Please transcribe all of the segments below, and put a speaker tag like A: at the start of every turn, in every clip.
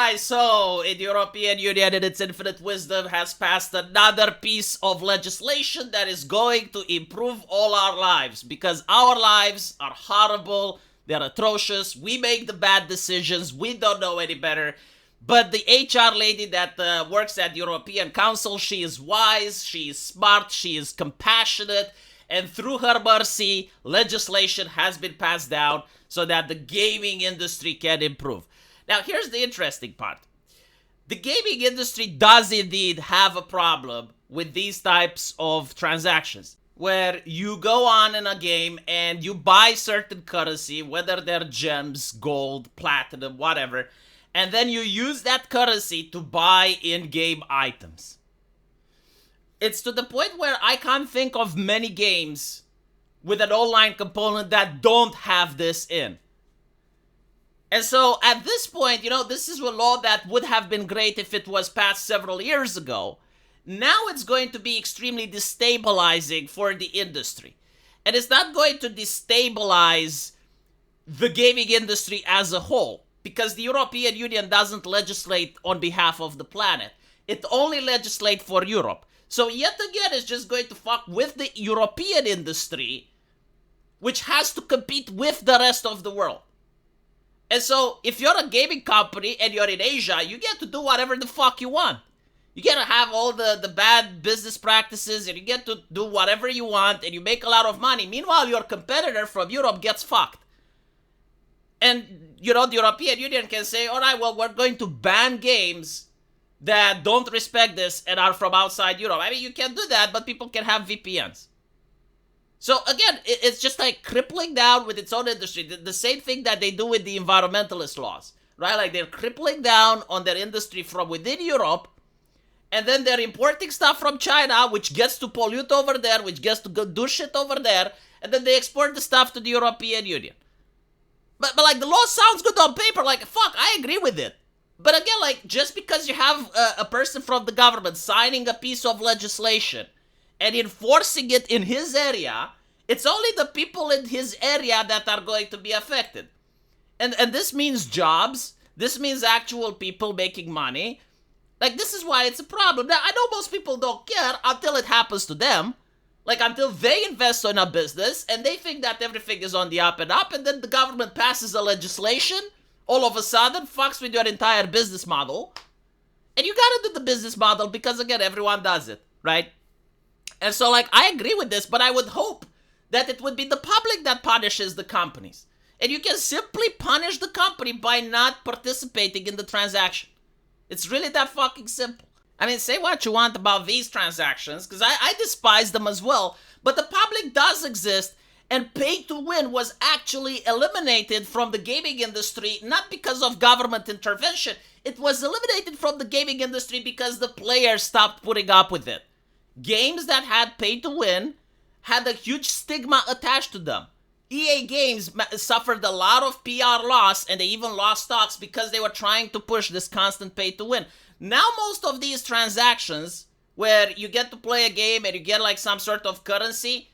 A: Alright, so in the European Union, in its infinite wisdom, has passed another piece of legislation that is going to improve all our lives. Because our lives are horrible, they're atrocious, we make the bad decisions, we don't know any better. But the HR lady that works at the European Council, she is wise, she is smart, she is compassionate, and through her mercy, legislation has been passed down so that the gaming industry can improve. Now, here's the interesting part. The gaming industry does indeed have a problem with these types of transactions, where you go on in a game and you buy certain currency, whether they're gems, gold, platinum, whatever, and then you use that currency to buy in-game items. It's to the point where I can't think of many games with an online component that don't have this in. And so at this point, this is a law that would have been great if it was passed several years ago. Now it's going to be extremely destabilizing for the industry. And it's not going to destabilize the gaming industry as a whole, because the European Union doesn't legislate on behalf of the planet. It only legislates for Europe. So yet again, it's just going to fuck with the European industry, which has to compete with the rest of the world. And so, if you're a gaming company and you're in Asia, you get to do whatever the fuck you want. You get to have all the bad business practices, and you get to do whatever you want, and you make a lot of money. Meanwhile, your competitor from Europe gets fucked. And, the European Union can say, all right, well, we're going to ban games that don't respect this and are from outside Europe. I mean, you can do that, but people can have VPNs. So again, it's just like crippling down with its own industry. The same thing that they do with the environmentalist laws, right? Like they're crippling down on their industry from within Europe, and then they're importing stuff from China, which gets to pollute over there, which gets to go do shit over there, and then they export the stuff to the European Union. But like the law sounds good on paper, like fuck, I agree with it. But again, like just because you have a person from the government signing a piece of legislation and enforcing it in his area, it's only the people in his area that are going to be affected. And this means jobs. This means actual people making money. Like, this is why it's a problem. Now, I know most people don't care until it happens to them. Like, until they invest in a business and they think that everything is on the up, and then the government passes a legislation, all of a sudden, fucks with your entire business model. And you gotta do the business model because, again, everyone does it, right? And so, like, I agree with this, but I would hope that it would be the public that punishes the companies. And you can simply punish the company by not participating in the transaction. It's really that fucking simple. I mean, say what you want about these transactions, because I despise them as well, but the public does exist, and pay to win was actually eliminated from the gaming industry, not because of government intervention. It was eliminated from the gaming industry because the players stopped putting up with it. Games that had pay to win had a huge stigma attached to them. EA Games suffered a lot of PR loss, and they even lost stocks because they were trying to push this constant pay to win. Now most of these transactions, where you get to play a game and you get like some sort of currency,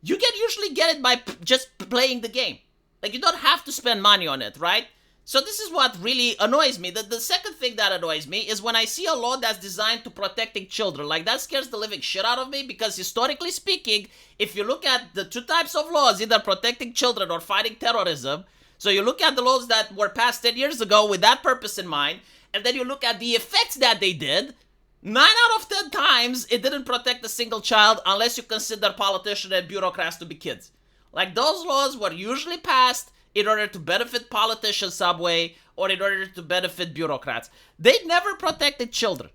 A: you can usually get it by just playing the game. Like, you don't have to spend money on it, right? So this is what really annoys me. The second thing that annoys me is when I see a law that's designed to protecting children. Like, that scares the living shit out of me, because historically speaking, if you look at the two types of laws, either protecting children or fighting terrorism, so you look at the laws that were passed 10 years ago with that purpose in mind, and then you look at the effects that they did, 9 out of 10 times, it didn't protect a single child unless you consider politicians and bureaucrats to be kids. Like, those laws were usually passed in order to benefit politicians some way, or in order to benefit bureaucrats. They never protected children.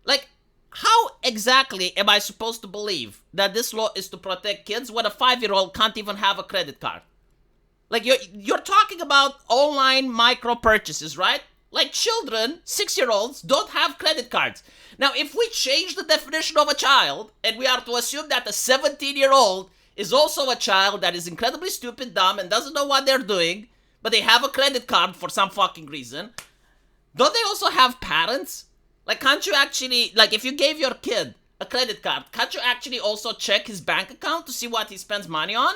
A: Like, how exactly am I supposed to believe that this law is to protect kids when a 5-year-old can't even have a credit card? Like, you're talking about online micro purchases, right? Like, children, 6-year-olds, don't have credit cards. Now, if we change the definition of a child, and we are to assume that a 17-year-old is also a child that is incredibly stupid, dumb, and doesn't know what they're doing, but they have a credit card for some fucking reason, don't they also have parents? Like, can't you actually, like, if you gave your kid a credit card, can't you actually also check his bank account to see what he spends money on?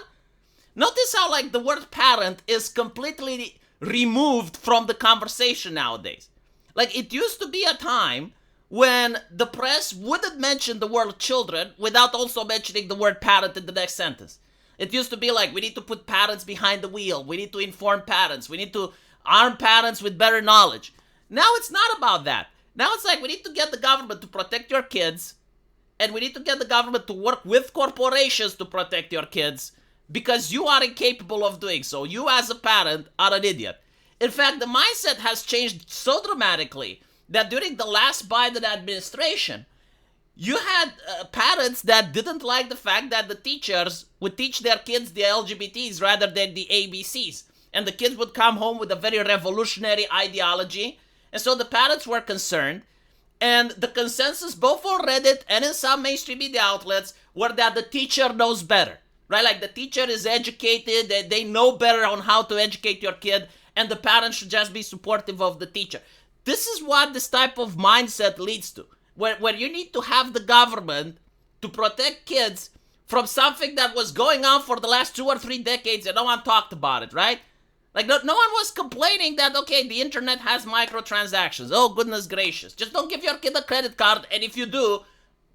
A: Notice how, like, the word parent is completely removed from the conversation nowadays. Like, it used to be a time when the press wouldn't mention the word children without also mentioning the word parent in the next sentence. It used to be like, we need to put parents behind the wheel. We need to inform parents. We need to arm parents with better knowledge. Now it's not about that. Now it's like, we need to get the government to protect your kids, and we need to get the government to work with corporations to protect your kids because you are incapable of doing so. You as a parent are an idiot. In fact, the mindset has changed so dramatically that during the last Biden administration, you had parents that didn't like the fact that the teachers would teach their kids the LGBTs rather than the ABCs. And the kids would come home with a very revolutionary ideology. And so the parents were concerned. And the consensus, both on Reddit and in some mainstream media outlets, were that the teacher knows better. Right? Like, the teacher is educated, they know better on how to educate your kid, and the parents should just be supportive of the teacher. This is what this type of mindset leads to. Where you need to have the government to protect kids from something that was going on for the last 2 or 3 decades and no one talked about it, right? Like, no one was complaining that, okay, the internet has microtransactions. Oh, goodness gracious. Just don't give your kid a credit card, and if you do,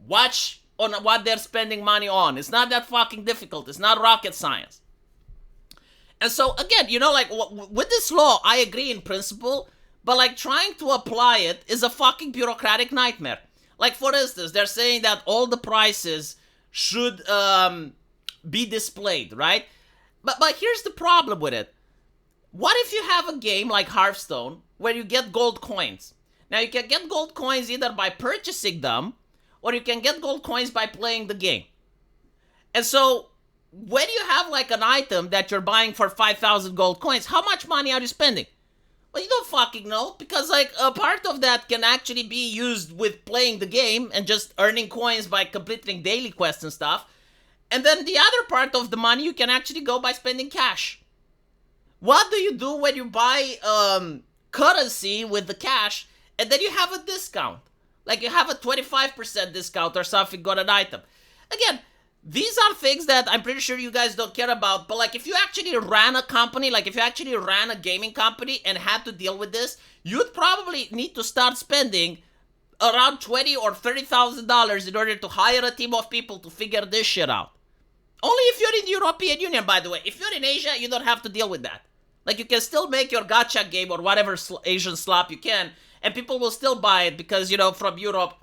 A: watch on what they're spending money on. It's not that fucking difficult. It's not rocket science. And so, again, you know, like, with this law, I agree in principle, but, like, trying to apply it is a fucking bureaucratic nightmare. Like, for instance, they're saying that all the prices should be displayed, right? But here's the problem with it. What if you have a game like Hearthstone where you get gold coins? Now, you can get gold coins either by purchasing them, or you can get gold coins by playing the game. And so, when you have, like, an item that you're buying for 5,000 gold coins, how much money are you spending? Well, you don't fucking know, because, like, a part of that can actually be used with playing the game and just earning coins by completing daily quests and stuff. And then the other part of the money you can actually go by spending cash. What do you do when you buy currency with the cash and then you have a discount? Like, you have a 25% discount or something on an item. Again, these are things that I'm pretty sure you guys don't care about, but, like, if you actually ran a company, like, if you actually ran a gaming company and had to deal with this, you'd probably need to start spending around $20,000 or $30,000 in order to hire a team of people to figure this shit out. Only if you're in the European Union, by the way. If you're in Asia, you don't have to deal with that. Like, you can still make your gacha game or whatever Asian slop you can, and people will still buy it because, you know, from Europe,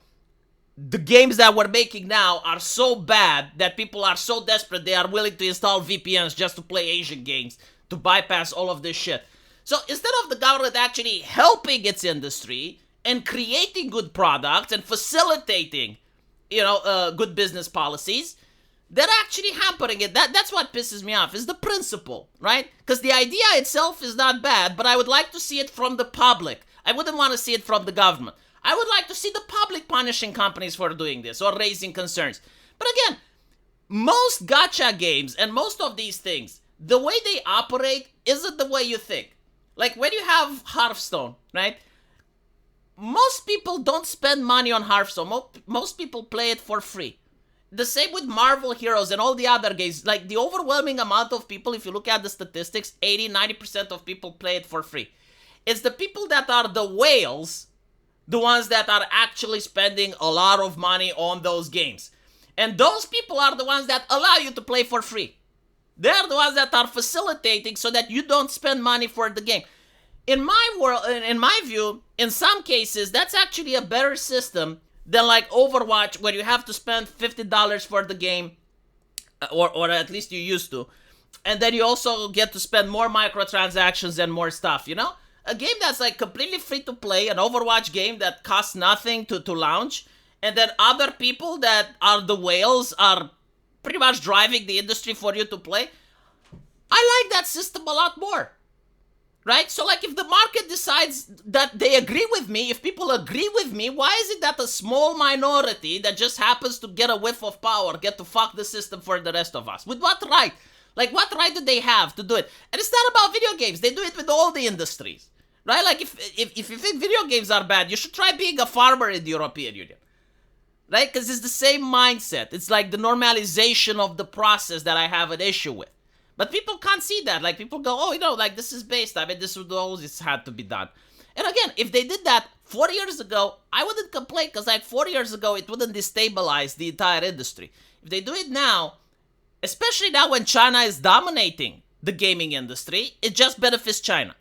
A: the games that we're making now are so bad that people are so desperate they are willing to install VPNs just to play Asian games to bypass all of this shit. So instead of the government actually helping its industry and creating good products and facilitating, you know, good business policies, they're actually hampering it. That's what pisses me off, is the principle, right? Because the idea itself is not bad, but I would like to see it from the public. I wouldn't want to see it from the government. I would like to see the public punishing companies for doing this or raising concerns. But again, most gacha games and most of these things, the way they operate isn't the way you think. Like, when you have Hearthstone, right? Most people don't spend money on Hearthstone. Most people play it for free. The same with Marvel Heroes and all the other games. Like, the overwhelming amount of people, if you look at the statistics, 80-90% of people play it for free. It's the people that are the whales, the ones that are actually spending a lot of money on those games. And those people are the ones that allow you to play for free. They're the ones that are facilitating so that you don't spend money for the game. In my view, in some cases, that's actually a better system than, like, Overwatch, where you have to spend $50 for the game, or at least you used to. And then you also get to spend more microtransactions and more stuff, you know? A game that's, like, completely free to play, an Overwatch game that costs nothing to launch, and then other people that are the whales are pretty much driving the industry for you to play. I like that system a lot more, right? So, like, if the market decides that they agree with me, if people agree with me, why is it that a small minority that just happens to get a whiff of power get to fuck the system for the rest of us? With what right? Like, what right do they have to do it? And it's not about video games. They do it with all the industries. Right? Like, if you think video games are bad, you should try being a farmer in the European Union. Right? Because it's the same mindset. It's like the normalization of the process that I have an issue with. But people can't see that. Like, people go, oh, you know, like, this is based. I mean, this would always had to be done. And again, if they did that, 4 years ago, I wouldn't complain because like 4 years ago, it wouldn't destabilize the entire industry. If they do it now, especially now when China is dominating the gaming industry, it just benefits China.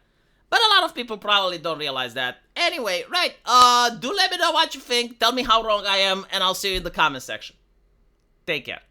A: But a lot of people probably don't realize that. Anyway, right, do let me know what you think. Tell me how wrong I am, and I'll see you in the comment section. Take care.